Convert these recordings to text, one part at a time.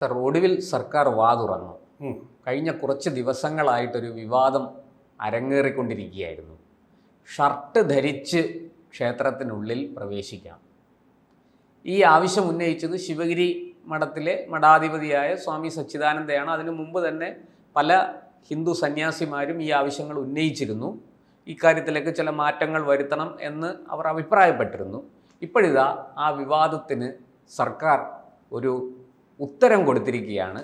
ഒടുവിൽ സർക്കാർ വാ തുറന്നു. കഴിഞ്ഞ കുറച്ച് ദിവസങ്ങളായിട്ടൊരു വിവാദം അരങ്ങേറിക്കൊണ്ടിരിക്കുകയായിരുന്നു. ഷർട്ട് ധരിച്ച് ക്ഷേത്രത്തിനുള്ളിൽ പ്രവേശിക്കാം. ഈ ആവശ്യം ഉന്നയിച്ചത് ശിവഗിരി മഠത്തിലെ മഠാധിപതിയായ സ്വാമി സച്ചിദാനന്ദയാണ്. അതിനു മുമ്പ് തന്നെ പല ഹിന്ദു സന്യാസിമാരും ഈ ആവശ്യങ്ങൾ ഉന്നയിച്ചിരുന്നു. ഇക്കാര്യത്തിലേക്ക് ചില മാറ്റങ്ങൾ വരുത്തണം എന്ന് അവർ അഭിപ്രായപ്പെട്ടിരുന്നു. ഇപ്പോഴിതാ ആ വിവാദത്തിന് സർക്കാർ ഒരു ഉത്തരം കൊടുത്തിരിക്കുകയാണ്.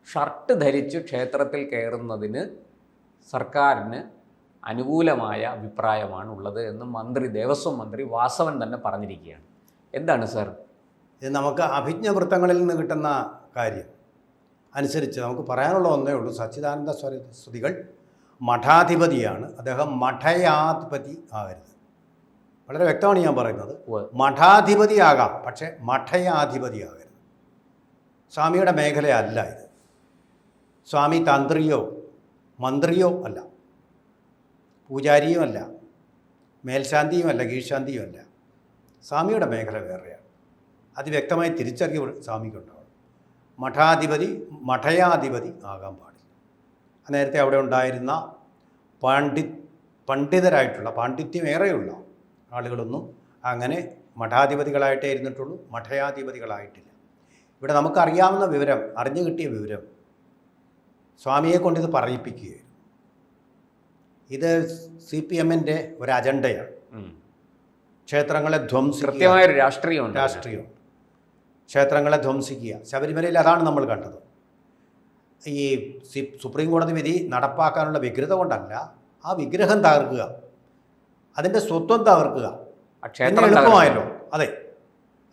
ഷർട്ട് ധരിച്ച് ക്ഷേത്രത്തിൽ കയറുന്നതിന് സർക്കാരിന് അനുകൂലമായ അഭിപ്രായമാണ് ഉള്ളത് എന്ന് ദേവസ്വം മന്ത്രി വാസവൻ തന്നെ പറഞ്ഞിരിക്കുകയാണ്. എന്താണ് സാർ ഇത്? നമുക്ക് അഭിജ്ഞവൃത്തങ്ങളിൽ നിന്ന് കിട്ടുന്ന കാര്യം അനുസരിച്ച് നമുക്ക് പറയാനുള്ള ഒന്നേ ഉള്ളൂ. സച്ചിദാനന്ദ സരസ്വതികൾ മഠാധിപതിയാണ്. അദ്ദേഹം മഠയാധിപതി ആകരുത്. വളരെ വ്യക്തമാണ് ഞാൻ പറയുന്നത്. മഠാധിപതിയാകാം, പക്ഷേ മഠയാധിപതിയാകരുത്. സ്വാമിയുടെ മേഖലയല്ല ഇത്. സ്വാമി തന്ത്രിയോ മന്ത്രിയോ അല്ല, പൂജാരിയുമല്ല, മേൽശാന്തിയുമല്ല, കീഴ്ശാന്തിയുമല്ല. സ്വാമിയുടെ മേഖല വേറെയാണ്. അത് വ്യക്തമായി തിരിച്ചറിവ് സ്വാമിക്കുണ്ടാവണം. മഠാധിപതി മഠയാധിപതി ആകാൻ പാടില്ല. നേരത്തെ അവിടെ ഉണ്ടായിരുന്ന പണ്ഡിതരായിട്ടുള്ള പാണ്ഡിത്യമേറെയുള്ള ആളുകളൊന്നും അങ്ങനെ മഠാധിപതികളായിട്ടേ ഇരുന്നിട്ടുള്ളൂ, മഠയാധിപതികളായിട്ടില്ല. ഇവിടെ നമുക്കറിയാവുന്ന വിവരം, അറിഞ്ഞു കിട്ടിയ വിവരം, സ്വാമിയെ കൊണ്ടിത് പറയിപ്പിക്കുകയായിരുന്നു. ഇത് CPM-ൻ്റെ ഒരു അജണ്ടയാണ്. ക്ഷേത്രങ്ങളെ ധ്വംസിക്കുക, രാഷ്ട്രീയം ക്ഷേത്രങ്ങളെ ധ്വംസിക്കുക. ശബരിമലയിൽ അതാണ് നമ്മൾ കണ്ടത്. ഈ സുപ്രീം കോടതി വിധി നടപ്പാക്കാനുള്ള വ്യഗ്രത കൊണ്ടല്ല, ആ വിഗ്രഹം തകർക്കുക, അതിൻ്റെ സ്വത്വം തകർക്കുക. എളുപ്പമായല്ലോ. അതെ.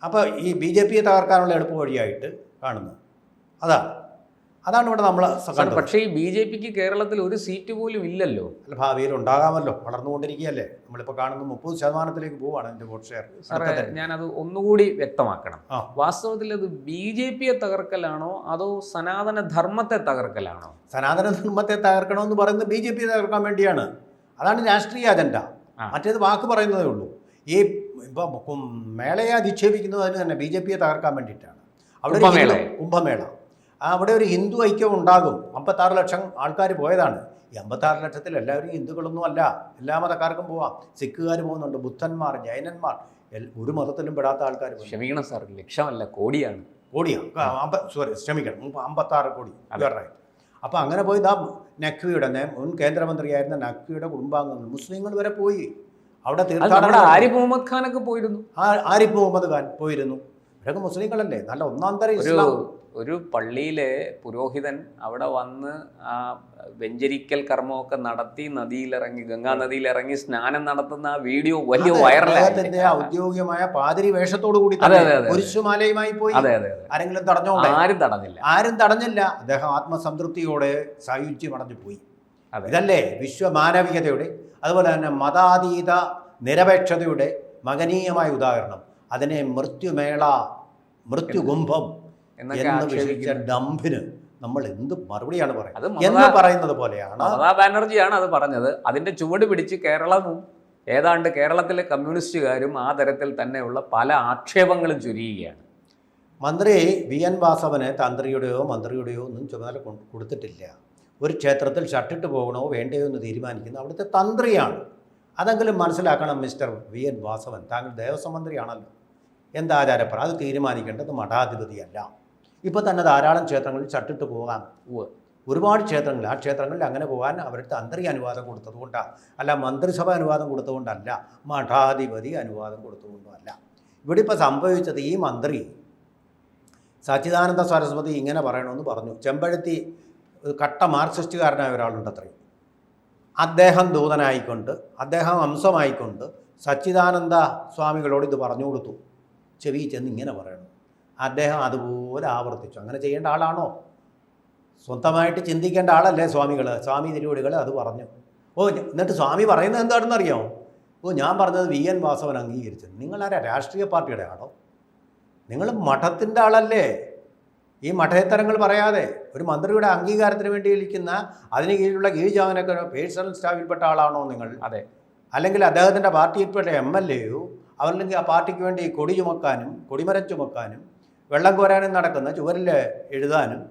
അപ്പോൾ ഈ BJP-യെ തകർക്കാനുള്ള എളുപ്പ വഴിയായിട്ട് കാണുന്നു. അതാണ് ഇവിടെ നമ്മൾ കണ്ടത്. പക്ഷേ ഈ BJP-ക്ക് കേരളത്തിൽ ഒരു സീറ്റ് പോലും ഇല്ലല്ലോ. അല്ല, ഭാവിയിൽ ഉണ്ടാകാമല്ലോ. വളർന്നുകൊണ്ടിരിക്കുകയല്ലേ. നമ്മളിപ്പോൾ കാണുന്ന 30% പോവുകയാണ് എൻ്റെ വോട്ട് ഷെയർ. ഞാനത് ഒന്നുകൂടി വ്യക്തമാക്കണം. വാസ്തവത്തിൽ അത് BJP-യെ തകർക്കലാണോ അതോ സനാതന ധർമ്മത്തെ തകർക്കലാണോ? സനാതന ധർമ്മത്തെ തകർക്കണമെന്ന് പറയുന്നത് BJP-യെ തകർക്കാൻ വേണ്ടിയാണ്. അതാണ് രാഷ്ട്രീയ അജണ്ട. മറ്റേത് വാക്ക് പറയുന്നതേ ഉള്ളൂ. ഈ ഇപ്പം മേളയെ അധിക്ഷേപിക്കുന്നതിന് തന്നെ BJP-യെ തകർക്കാൻ വേണ്ടിയിട്ടാണ്. അവിടെ കുംഭമേള, അവിടെ ഒരു ഹിന്ദു ഐക്യം ഉണ്ടാകും. 56 ലക്ഷം ആൾക്കാർ പോയതാണ്. ഈ 56 ലക്ഷത്തിൽ എല്ലാവരും ഹിന്ദുക്കളൊന്നും അല്ല, എല്ലാ മതക്കാർക്കും പോവാം. സിഖുകാർ പോകുന്നുണ്ട്, ബുദ്ധന്മാർ, ജൈനന്മാർ, ഒരു മതത്തിലും പെടാത്ത ആൾക്കാർ. ക്ഷമിക്കണം സാർ, ലക്ഷമല്ല കോടിയാണ്. ക്ഷമിക്കണം, 56 കോടി. അപ്പോൾ അങ്ങനെ പോയി നഖ്വിയുടെ മുൻ കേന്ദ്രമന്ത്രിയായിരുന്ന നഖ്വിയുടെ കുടുംബാംഗങ്ങൾ, മുസ്ലിങ്ങൾ വരെ പോയി. അവിടെ തീർത്ഥാടനം. ആരിഫ് മുഹമ്മദ് ഖാനൊക്കെ പോയിരുന്നു. ആരിഫ് മുഹമ്മദ് ഖാൻ പോയിരുന്നു. ഇവരൊക്കെ മുസ്ലിങ്ങളല്ലേ, നല്ല ഒന്നാം തരം. ഒരു പള്ളിയിലെ പുരോഹിതൻ അവിടെ വന്ന് ആ വെഞ്ചരിക്കൽ കർമ്മമൊക്കെ നടത്തി നദിയിലിറങ്ങി, ഗംഗാ നദിയിലിറങ്ങി സ്നാനം നടത്തുന്ന ആ വീഡിയോ വലിയ വൈറലായി. ഔദ്യോഗികമായ പാതിരി വേഷത്തോടു കൂടി കുരിശുമാലയുമായി പോയി. ആരെങ്കിലും തടഞ്ഞോ? ആരും തടഞ്ഞില്ല. അദ്ദേഹം ആത്മസംതൃപ്തിയോടെ സായുജ്യമടഞ്ഞു പോയി. ഇതല്ലേ വിശ്വമാനവികതയുടെ, അതുപോലെ തന്നെ മതാതീത നിരപേക്ഷതയുടെ മകനീയമായ ഉദാഹരണം. അതിനെ മൃത്യുമേള, മൃത്യുകുംഭം എന്ന് വിളിച്ച ഡംഭിന് നമ്മൾ എന്ത് മറുപടിയാണ് പറയുന്നത് എന്ന് പറയുന്നത് പോലെയാണ്. മമതാ ബാനർജിയാണ് അത് പറഞ്ഞത്. അതിന്റെ ചുവട് പിടിച്ച് കേരളവും ഏതാണ്ട് കേരളത്തിലെ കമ്മ്യൂണിസ്റ്റുകാരും ആ തരത്തിൽ തന്നെയുള്ള പല ആക്ഷേപങ്ങളും ചുരിയുകയാണ്. മന്ത്രി VN വാസവന് തന്ത്രിയുടെയോ മന്ത്രിയുടെയോ ഒന്നും ചുമതല കൊടുത്തിട്ടില്ല. ഒരു ക്ഷേത്രത്തിൽ ഷർട്ടിട്ട് പോകണോ വേണ്ടയോ എന്ന് തീരുമാനിക്കുന്ന അവിടുത്തെ തന്ത്രിയാണ്. അതെങ്കിലും മനസ്സിലാക്കണം മിസ്റ്റർ VN വാസവൻ. താങ്കൾ ദേവസ്വം മന്ത്രിയാണല്ലോ. എന്താചാരപ്രകാരം അത് തീരുമാനിക്കേണ്ടത് മഠാധിപതിയല്ല. ഇപ്പോൾ തന്നെ ധാരാളം ക്ഷേത്രങ്ങളിൽ ഷർട്ടിട്ട് പോകാം. ഒരുപാട് ക്ഷേത്രങ്ങളിൽ, ആ ക്ഷേത്രങ്ങളിൽ അങ്ങനെ പോകാൻ അവരുടെ തന്ത്രി അനുവാദം കൊടുത്തതുകൊണ്ടാണ്, അല്ല മന്ത്രിസഭ അനുവാദം കൊടുത്തുകൊണ്ടല്ല, മഠാധിപതി അനുവാദം കൊടുത്തുകൊണ്ടുമല്ല. ഇവിടെ ഇപ്പോൾ സംഭവിച്ചത്, ഈ മന്ത്രി സച്ചിദാനന്ദ സരസ്വതി ഇങ്ങനെ പറയണമെന്ന് പറഞ്ഞു. ചെമ്പഴത്തി കട്ട മാർക്സിസ്റ്റുകാരനായ ഒരാളുണ്ടത്രേ. അദ്ദേഹം ദൂതനായിക്കൊണ്ട്, അദ്ദേഹം അംശമായിക്കൊണ്ട് സച്ചിദാനന്ദ സ്വാമികളോട് ഇത് പറഞ്ഞു കൊടുത്തു. ചെവി ചെന്ന് ഇങ്ങനെ പറയണം. അദ്ദേഹം അതുപോലെ ആവർത്തിച്ചു. അങ്ങനെ ചെയ്യേണ്ട ആളാണോ? സ്വന്തമായിട്ട് ചിന്തിക്കേണ്ട ആളല്ലേ സ്വാമികൾ, സ്വാമി തിരുവടികൾ അത് പറഞ്ഞു. എന്നിട്ട് സ്വാമി പറയുന്നത് എന്താണെന്നറിയാമോ? ഞാൻ പറഞ്ഞത് VN വാസവൻ അംഗീകരിച്ചത്. നിങ്ങളാരാ? രാഷ്ട്രീയ പാർട്ടിയുടെ ആളോ? നിങ്ങൾ മഠത്തിൻ്റെ ആളല്ലേ? ഈ മഠേത്തരങ്ങൾ പറയാതെ ഒരു മന്ത്രിയുടെ അംഗീകാരത്തിന് വേണ്ടി ഇരിക്കുന്ന, അതിന് കീഴിലുള്ള കീഴ്ജാവനൊക്കെ പേഴ്സണൽ സ്റ്റാഫിൽപ്പെട്ട ആളാണോ നിങ്ങൾ? അതെ. അല്ലെങ്കിൽ അദ്ദേഹത്തിൻ്റെ പാർട്ടിയിൽപ്പെട്ട MLA-യോ, അതല്ലെങ്കിൽ ആ പാർട്ടിക്ക് വേണ്ടി കൊടി ചുമക്കാനും കൊടിമരം ചുമക്കാനും വെള്ളം കോരാനും നടക്കുന്ന, ചുവരിൽ എഴുതാനും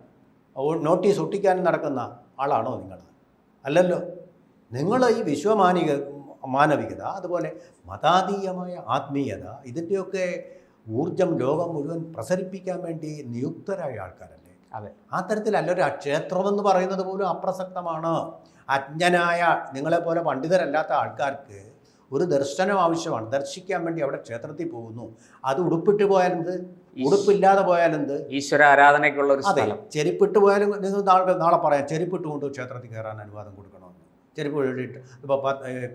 നോട്ടീസ് ഒട്ടിക്കാനും നടക്കുന്ന ആളാണോ നിങ്ങൾ? അല്ലല്ലോ. നിങ്ങൾ ഈ മാനവികത, അതുപോലെ മതാതീയമായ ആത്മീയത, ഇതിൻ്റെയൊക്കെ ഊർജം ലോകം മുഴുവൻ പ്രസരിപ്പിക്കാൻ വേണ്ടി നിയുക്തരായ ആൾക്കാരല്ലേ? അതെ. ആ തരത്തിലല്ല. ഒരു ക്ഷേത്രമെന്ന് പറയുന്നത് പോലും അപ്രസക്തമാണ്. അജ്ഞനായ നിങ്ങളെപ്പോലെ പണ്ഡിതരല്ലാത്ത ആൾക്കാർക്ക് ഒരു ദർശനം ആവശ്യമാണ്. ദർശിക്കാൻ വേണ്ടി അവിടെ ക്ഷേത്രത്തിൽ പോകുന്നു. അത് ഉടുപ്പിട്ട് പോയാലെന്ത്, ഉടുപ്പില്ലാതെ പോയാലെന്ത്? ഈശ്വര ആരാധനയ്ക്കുള്ള ഒരു സ്ഥലം. ചെരുപ്പിട്ട് പോയാലും നിങ്ങൾ നാളെ പറയാം, ചെരുപ്പിട്ട് കൊണ്ട് ക്ഷേത്രത്തിൽ കയറാൻ അനുവാദം കൊടുക്കണമെന്ന്. ചെരുപ്പ് ഇട്ട് ഇപ്പോൾ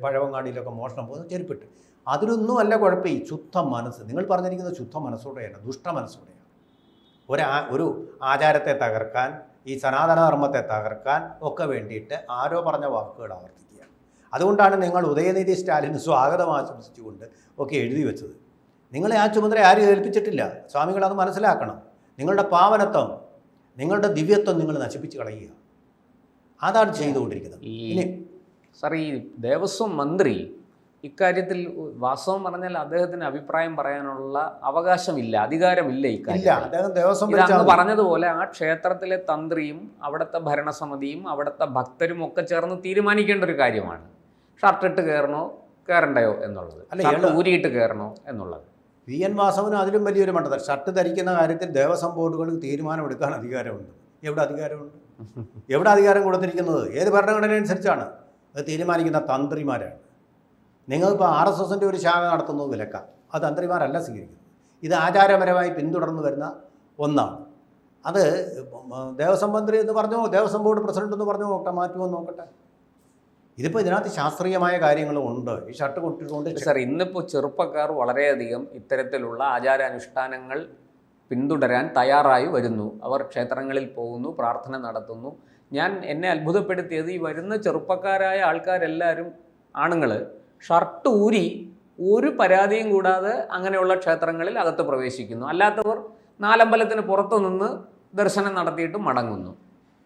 പഴവങ്ങാടിയിലൊക്കെ മോഷണം പോകുന്നത് ചെരുപ്പിട്ട്. അതിലൊന്നും അല്ല കുഴപ്പം. ഈ ശുദ്ധ മനസ്സ്, നിങ്ങൾ പറഞ്ഞിരിക്കുന്നത് ശുദ്ധ മനസ്സോടെയല്ല, ദുഷ്ട മനസ്സോടെയാണ്. ഒരു ആചാരത്തെ തകർക്കാൻ, ഈ സനാതനധർമ്മത്തെ തകർക്കാൻ ഒക്കെ വേണ്ടിയിട്ട് ആരോ പറഞ്ഞ വാക്കുകൾ ആവർത്തിക്കുകയാണ്. അതുകൊണ്ടാണ് നിങ്ങൾ ഉദയനിധി സ്റ്റാലിന് സ്വാഗതം ആശംസിച്ചുകൊണ്ട് ഒക്കെ എഴുതി വെച്ചത്. നിങ്ങളെ ആ ചുമതല ആരും ഏൽപ്പിച്ചിട്ടില്ല. സ്വാമികൾ അത് മനസ്സിലാക്കണം. നിങ്ങളുടെ പാവനത്വം, നിങ്ങളുടെ ദിവ്യത്വം നിങ്ങൾ നശിപ്പിച്ച് കളയുക. അതാണ് ചെയ്തുകൊണ്ടിരിക്കുന്നത്. ഇനി സാർ, ഈ ദേവസ്വം മന്ത്രി ഇക്കാര്യത്തിൽ വാസ്തവം പറഞ്ഞാൽ അദ്ദേഹത്തിന് അഭിപ്രായം പറയാനുള്ള അവകാശമില്ല, അധികാരമില്ല ഇക്കാര്യം. പറഞ്ഞതുപോലെ ആ ക്ഷേത്രത്തിലെ തന്ത്രിയും അവിടുത്തെ ഭരണസമിതിയും അവിടുത്തെ ഭക്തരും ഒക്കെ ചേർന്ന് തീരുമാനിക്കേണ്ട ഒരു കാര്യമാണ്. ഷർട്ടിട്ട് കയറണോ കയറണ്ടയോ എന്നുള്ളത്, ഊരിയിട്ട് കയറണോ എന്നുള്ളത്. VN വാസവനും അതിലും വലിയൊരു മണ്ഡലം. ഷർട്ട് ധരിക്കുന്ന കാര്യത്തിൽ ദേവസ്വം ബോർഡുകൾക്ക് തീരുമാനമെടുക്കാൻ അധികാരമുണ്ട്. എവിടെ അധികാരമുണ്ട്? എവിടെ അധികാരം കൊടുത്തിരിക്കുന്നത്? ഏത് ഭരണഘടന അനുസരിച്ചാണ്? അത് തീരുമാനിക്കുന്ന തന്ത്രിമാരാണ്. നിങ്ങളിപ്പോൾ RSSൻ്റെ ഒരു ശാഖ നടത്തുന്നത് വിലക്കാം. അത് തന്ത്രിമാരല്ല സ്വീകരിക്കുന്നത്. ഇത് ആചാരപരമായി പിന്തുടർന്നു വരുന്ന ഒന്നാണ്. അത് ദേവസ്വം മന്ത്രി എന്ന് പറഞ്ഞോ, ദേവസ്വം ബോർഡ് പ്രസിഡന്റ് എന്ന് പറഞ്ഞോ നോക്കട്ടെ, മാറ്റുമോ നോക്കട്ടെ. ഇതിപ്പോൾ ഇതിനകത്ത് ശാസ്ത്രീയമായ കാര്യങ്ങളും ഉണ്ട്. ഈ ഷർട്ട് കൊണ്ടിട്ടുണ്ട് സാർ. ഇന്നിപ്പോൾ ചെറുപ്പക്കാർ വളരെയധികം ഇത്തരത്തിലുള്ള ആചാരാനുഷ്ഠാനങ്ങൾ പിന്തുടരാൻ തയ്യാറായി വരുന്നു. അവർ ക്ഷേത്രങ്ങളിൽ പോകുന്നു, പ്രാർത്ഥന നടത്തുന്നു. എന്നെ അത്ഭുതപ്പെടുത്തിയത് ഈ വരുന്ന ചെറുപ്പക്കാരായ ആൾക്കാരെല്ലാവരും, ആണുങ്ങൾ, ഷർട്ട് ഊരി ഒരു പരാതിയും കൂടാതെ അങ്ങനെയുള്ള ക്ഷേത്രങ്ങളിൽ അകത്ത് പ്രവേശിക്കുന്നു. അല്ലാത്തവർ നാലമ്പലത്തിന് പുറത്തു നിന്ന് ദർശനം നടത്തിയിട്ട് മടങ്ങുന്നു.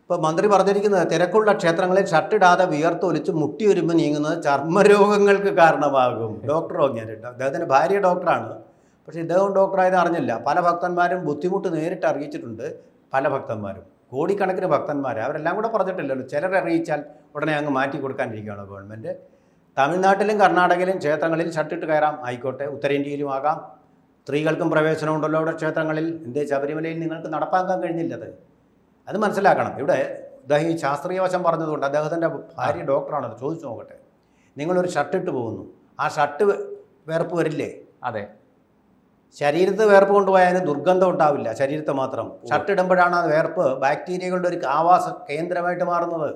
ഇപ്പോൾ മന്ത്രി പറഞ്ഞിരിക്കുന്നത്, തിരക്കുള്ള ക്ഷേത്രങ്ങളിൽ ഷർട്ടിടാതെ വിയർത്തൊലിച്ച് മുട്ടിയൊരുമ്പ് നീങ്ങുന്നത് ചർമ്മരോഗങ്ങൾക്ക് കാരണമാകും. ഡോക്ടർ പറഞ്ഞിട്ടുണ്ട്. അദ്ദേഹത്തിൻ്റെ ഭാര്യ ഡോക്ടറാണ്. പക്ഷേ ഇദ്ദേഹം ഡോക്ടറായത് അറിഞ്ഞില്ല. പല ഭക്തന്മാരും ബുദ്ധിമുട്ട് നേരിട്ട് അറിയിച്ചിട്ടുണ്ട്. പല ഭക്തന്മാരും, കോടിക്കണക്കിന് ഭക്തന്മാർ, അവരെല്ലാം കൂടെ പറഞ്ഞിട്ടില്ലല്ലോ. ചിലർ അറിയിച്ചാൽ ഉടനെ അങ്ങ് മാറ്റി കൊടുക്കാനിരിക്കുകയാണ് ഗവൺമെൻറ്. തമിഴ്നാട്ടിലും കർണാടകയിലും ക്ഷേത്രങ്ങളിൽ ഷർട്ടിട്ട് കയറാം, ആയിക്കോട്ടെ. ഉത്തരേന്ത്യയിലും ആകാം. സ്ത്രീകൾക്കും പ്രവേശനമുണ്ടല്ലോ അവിടെ ക്ഷേത്രങ്ങളിൽ. എന്തേ ശബരിമലയിൽ നിങ്ങൾക്ക് നടപ്പാക്കാൻ കഴിഞ്ഞില്ലത്? അത് മനസ്സിലാക്കണം. ഇവിടെ അദ്ദേഹം ഈ ശാസ്ത്രീയ വശം പറഞ്ഞതുകൊണ്ട്, അദ്ദേഹത്തിൻ്റെ ഭാര്യ ഡോക്ടറാണത്, ചോദിച്ചു നോക്കട്ടെ. നിങ്ങളൊരു ഷർട്ടിട്ട് പോകുന്നു, ആ ഷർട്ട് വേർപ്പ് വരില്ലേ? അതെ. ശരീരത്ത് വേർപ്പ് കൊണ്ടുപോയാൽ ദുർഗന്ധം ഉണ്ടാവില്ല, ശരീരത്തെ മാത്രം. ഷർട്ട് ഇടുമ്പോഴാണ് ആ വേർപ്പ് ബാക്ടീരിയകളുടെ ഒരു ആവാസ കേന്ദ്രമായിട്ട് മാറുന്നത്.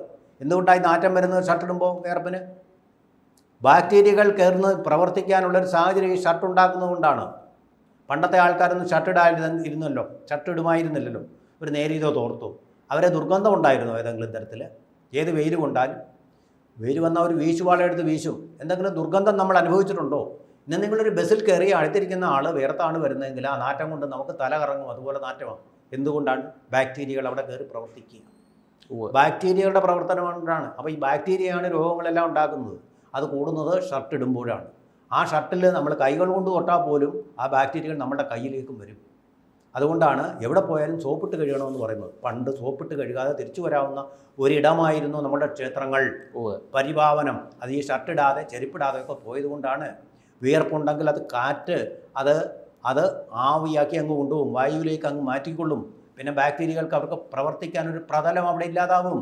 എന്തുകൊണ്ടായി നാറ്റം വരുന്നത്? ഷർട്ടിടുമ്പോൾ വേർപ്പിന് ബാക്ടീരിയകൾ കയറുന്ന പ്രവർത്തിക്കാനുള്ളൊരു സാഹചര്യം ഈ ഷർട്ട് ഉണ്ടാക്കുന്നതുകൊണ്ടാണ്. പണ്ടത്തെ ആൾക്കാരൊന്നും ഷർട്ടിടായിരുന്നല്ലോ, ഷർട്ടിടുമായിരുന്നില്ലല്ലോ. ഒരു നേരിയതോ തോർത്തോ അവരെ ദുർഗന്ധം ഉണ്ടായിരുന്നു ഏതെങ്കിലും തരത്തിൽ. ഏത് വെയിൽ കൊണ്ടാലും, വെയിൽ വന്നാൽ ഒരു വീശുവാളെടുത്ത് വീശും. എന്തെങ്കിലും ദുർഗന്ധം നമ്മൾ അനുഭവിച്ചിട്ടുണ്ടോ? ഇന്ന് നിങ്ങളൊരു ബസ്സിൽ കയറി അടുത്തിരിക്കുന്ന ആൾ വേർത്താണ് വരുന്നതെങ്കിൽ ആ നാറ്റം കൊണ്ട് നമുക്ക് തല കറങ്ങും. അതുപോലെ നാറ്റമാണ്. എന്തുകൊണ്ടാണ്? ബാക്ടീരിയകൾ അവിടെ കയറി പ്രവർത്തിക്കുക. ബാക്ടീരിയകളുടെ പ്രവർത്തനം കൊണ്ടാണ്. അപ്പോൾ ഈ ബാക്ടീരിയയാണ് രോഗങ്ങളെല്ലാം ഉണ്ടാക്കുന്നത്. അത് കൂടുന്നത് ഷർട്ട് ഇടുമ്പോഴാണ്. ആ ഷർട്ടിൽ നമ്മൾ കൈകൾ കൊണ്ട് തൊട്ടാൽ പോലും ആ ബാക്ടീരിയകൾ നമ്മുടെ കയ്യിലേക്കും വരും. അതുകൊണ്ടാണ് എവിടെ പോയാലും സോപ്പിട്ട് കഴുകണമെന്ന് പറയുന്നത്. പണ്ട് സോപ്പിട്ട് കഴുകാതെ തിരിച്ചു വരാവുന്ന ഒരിടമായിരുന്നു നമ്മുടെ ക്ഷേത്രങ്ങൾ. പരിപാവനം. അത് ഈ ഷർട്ടിടാതെ ചെരുപ്പിടാതെ ഒക്കെ പോയതുകൊണ്ടാണ്. വിയർപ്പുണ്ടെങ്കിൽ അത് കാറ്റ് അത് ആവിയാക്കി അങ്ങ് കൊണ്ടുപോകും, വായുവിലേക്ക് അങ്ങ് മാറ്റിക്കൊള്ളും. പിന്നെ ബാക്ടീരിയകൾക്ക് അവർക്ക് പ്രവർത്തിക്കാനൊരു പ്രതലം അവിടെ ഇല്ലാതാവും.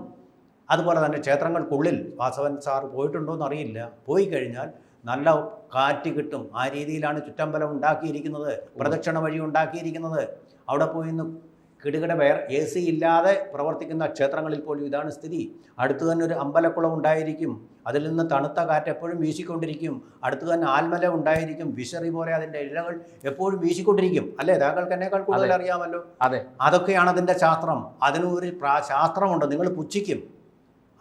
അതുപോലെ തന്നെ ക്ഷേത്രങ്ങൾക്കുള്ളിൽ വാസവൻ സാർ പോയിട്ടുണ്ടോ എന്നറിയില്ല. പോയി കഴിഞ്ഞാൽ നല്ല കാറ്റ് കിട്ടും. ആ രീതിയിലാണ് ചുറ്റമ്പലം ഉണ്ടാക്കിയിരിക്കുന്നത്, പ്രദക്ഷിണ വഴി ഉണ്ടാക്കിയിരിക്കുന്നത്. അവിടെ പോയി നിന്ന് കിടുകിട AC ഇല്ലാതെ പ്രവർത്തിക്കുന്ന ക്ഷേത്രങ്ങളിൽ പോലും ഇതാണ് സ്ഥിതി. അടുത്ത് തന്നെ ഒരു അമ്പലക്കുളം ഉണ്ടായിരിക്കും, അതിൽ നിന്ന് തണുത്ത കാറ്റ് എപ്പോഴും വീശിക്കൊണ്ടിരിക്കും. അടുത്ത് തന്നെ ആൽമല ഉണ്ടായിരിക്കും, വിശറി പോലെ അതിൻ്റെ ഇഴകൾ എപ്പോഴും വീശിക്കൊണ്ടിരിക്കും. അല്ലേ? താങ്കൾക്ക് എന്നേക്കാൾ കൂടുതൽ അറിയാമല്ലോ. അതെ, അതൊക്കെയാണ് അതിൻ്റെ ശാസ്ത്രം. അതിനൊരു ശാസ്ത്രമുണ്ട്, നിങ്ങൾ പുച്ഛിക്കും.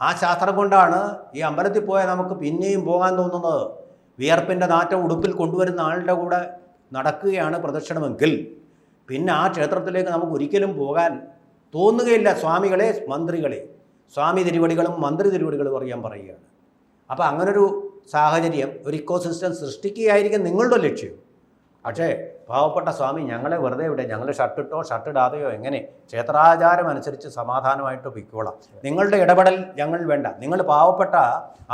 ആ ശാസ്ത്രം കൊണ്ടാണ് ഈ അമ്പലത്തിൽ പോയാൽ നമുക്ക് പിന്നെയും പോകാൻ തോന്നുന്നത്. വിയർപ്പിൻ്റെ നാറ്റം ഉടുപ്പിൽ കൊണ്ടുവരുന്ന ആളുടെ കൂടെ നടക്കുകയാണ് പ്രദക്ഷിണമെങ്കിൽ പിന്നെ ആ ക്ഷേത്രത്തിലേക്ക് നമുക്ക് ഒരിക്കലും പോകാൻ തോന്നുകയില്ല. സ്വാമികളെ, മന്ത്രികളെ, സ്വാമി തിരുവടികളും മന്ത്രി തിരുവടികളും അറിയാൻ പറയുകയാണ്. അപ്പോൾ അങ്ങനൊരു സാഹചര്യം, ഒരു ഇക്കോസിസ്റ്റം സൃഷ്ടിക്കുകയായിരിക്കും നിങ്ങളുടെ ലക്ഷ്യം. പക്ഷേ പാവപ്പെട്ട സ്വാമി ഞങ്ങളെ വെറുതെ ഇവിടെ ഞങ്ങൾ ഷർട്ടിട്ടോ ഷർട്ടിടാതെയോ എങ്ങനെ ക്ഷേത്രാചാരം അനുസരിച്ച് സമാധാനമായിട്ട് പൊയ്ക്കോളാം. നിങ്ങളുടെ ഇടപെടൽ ഞങ്ങൾ വേണ്ട. നിങ്ങൾ പാവപ്പെട്ട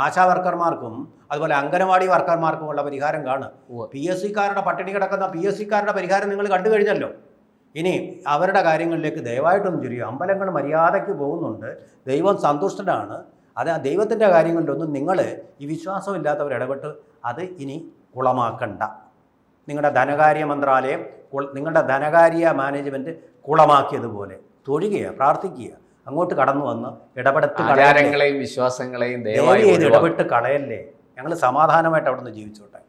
ആശാ വർക്കർമാർക്കും അതുപോലെ അംഗനവാടി വർക്കർമാർക്കുമുള്ള പരിഹാരം കാണുക. PSCക്കാരുടെ പട്ടിണി കിടക്കുന്ന PSCക്കാരുടെ പരിഹാരം നിങ്ങൾ കണ്ടു കഴിഞ്ഞല്ലോ. ഇനി അവരുടെ കാര്യങ്ങളിലേക്ക് ദയവായിട്ടൊന്നും ചുരുക്കുക. അമ്പലങ്ങൾ മര്യാദയ്ക്ക് പോകുന്നുണ്ട്, ദൈവം സന്തുഷ്ടനാണ്. അത് ആ ദൈവത്തിൻ്റെ കാര്യങ്ങളിലൊന്നും നിങ്ങൾ ഈ വിശ്വാസമില്ലാത്തവർ ഇടപെട്ട് അത് ഇനി കുളമാക്കണ്ട. നിങ്ങളുടെ ധനകാര്യ മന്ത്രാലയം നിങ്ങളുടെ ധനകാര്യ മാനേജ്മെൻറ്റ് കുളമാക്കിയതുപോലെ തൊഴുകയാണ്, പ്രാർത്ഥിക്കുക, അങ്ങോട്ട് കടന്നു വന്ന് ഇടപെട്ട് ആചാരങ്ങളെയും വിശ്വാസങ്ങളെയും ദയവ് ചെയ്ത് ഇടപെട്ട് കളയല്ലേ. ഞങ്ങൾ സമാധാനമായിട്ട് അവിടെ നിന്ന് ജീവിച്ചോട്ടെ.